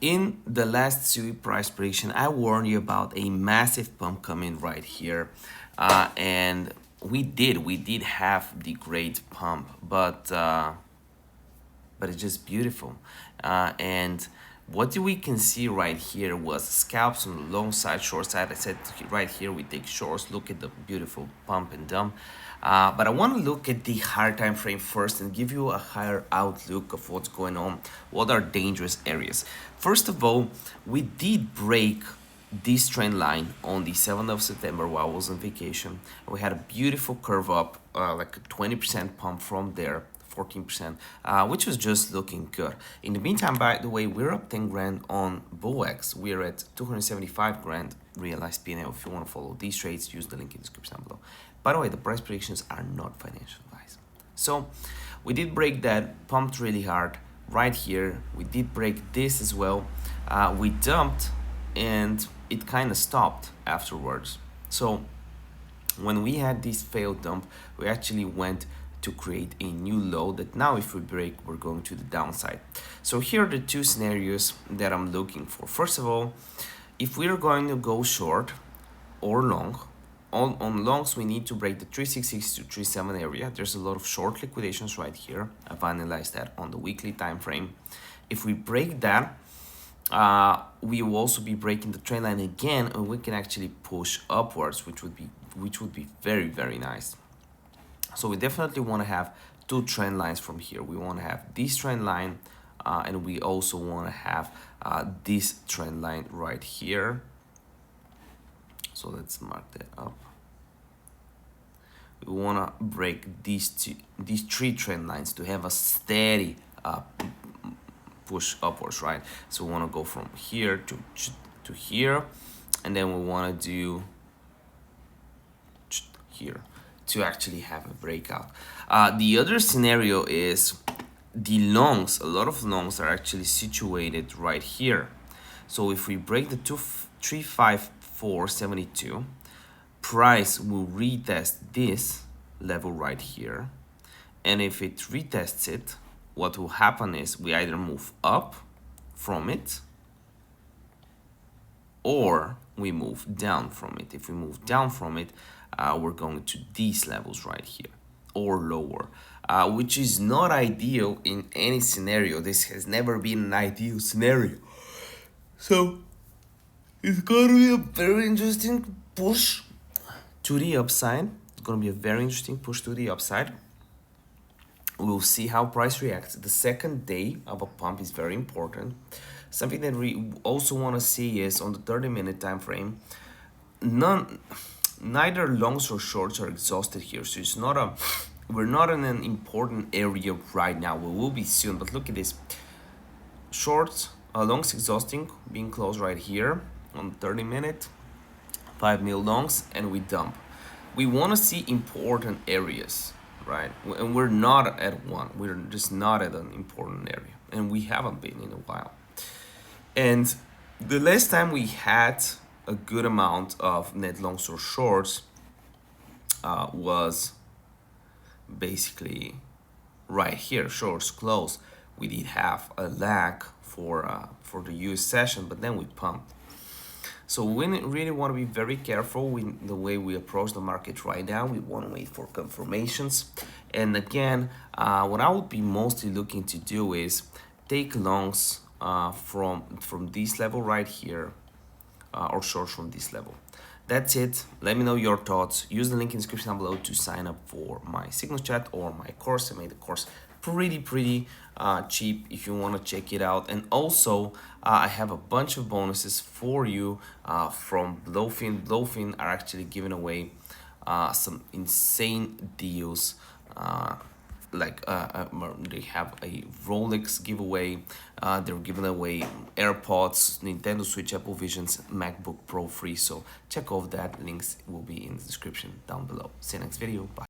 In the last SUI price prediction, I warned you about a massive pump coming right here, and we did have the great pump, but it's just beautiful. And what we can see right here was scalps on the long side, short side. I said right here we take shorts. Look at the beautiful pump and dump. But I want to look at the higher time frame first and give you a higher outlook of what's going on. What are dangerous areas? First of all, we did break this trend line on the 7th of September while I was on vacation. We had a beautiful curve up, like a 20% pump from there. 14%, which was just looking good. In the meantime, by the way, we're up 10 grand on VOOX. We're at 275 grand realized P&L. If you want to follow these trades, use the link in the description down below. By the way, the price predictions are not financial advice. So we did break that, pumped really hard right here. We did break this as well. We dumped and it kind of stopped afterwards. So when we had this failed dump, we actually went to create a new low that now if we break, we're going to the downside. So here are the two scenarios that I'm looking for. First of all, if we're going to go short or long, on longs we need to break the 366 to 37 area. There's a lot of short liquidations right here. I've analyzed that on the weekly time frame. If we break that, we will also be breaking the trend line again, and we can actually push upwards, which would be very, very nice. So we definitely want to have two trend lines from here. We want to have this trend line, and we also want to have this trend line right here. So let's mark that up. We want to break these three trend lines to have a steady push upwards, right? So we want to go from here to here, and then we want to do here to actually have a breakout. The other scenario is the longs. A lot of longs are actually situated right here. So if we break the 354.72, price will retest this level right here. And if it retests it, what will happen is we either move up from it or we move down from it. If we move down from it, we're going to these levels right here or lower, which is not ideal in any scenario. This has never been an ideal scenario. So it's going to be a very interesting push to the upside. It's going to be a very interesting push to the upside. We'll see how price reacts. The second day of a pump is very important. Something that we also want to see is on the 30-minute time frame, neither longs or shorts are exhausted here. So it's not we're not in an important area right now. We will be soon, but look at this. Shorts, longs exhausting, being closed right here on the 30-minute, 5 mil longs, and we dump. We want to see important areas, right? And we're not at one. We're just not at an important area, and we haven't been in a while. And the last time we had a good amount of net longs or shorts was basically right here, shorts close. We did have a lag for the US session, but then we pumped. So we really want to be very careful with the way we approach the market right now. We want to wait for confirmations. And again, what I would be mostly looking to do is take longs from this level right here, or shorts from this level. That's it. Let me know your thoughts. Use the link in the description down below to sign up for my signal chat or my course. I made the course pretty cheap if you want to check it out. And also I have a bunch of bonuses for you from BloFin. BloFin are actually giving away some insane deals. They have a ROLEX giveaway. They're giving away AIRPODS, Nintendo Switch, Apple Visions, MacBook Pro free. So check off that. Links will be in the description down below. See you next video. Bye.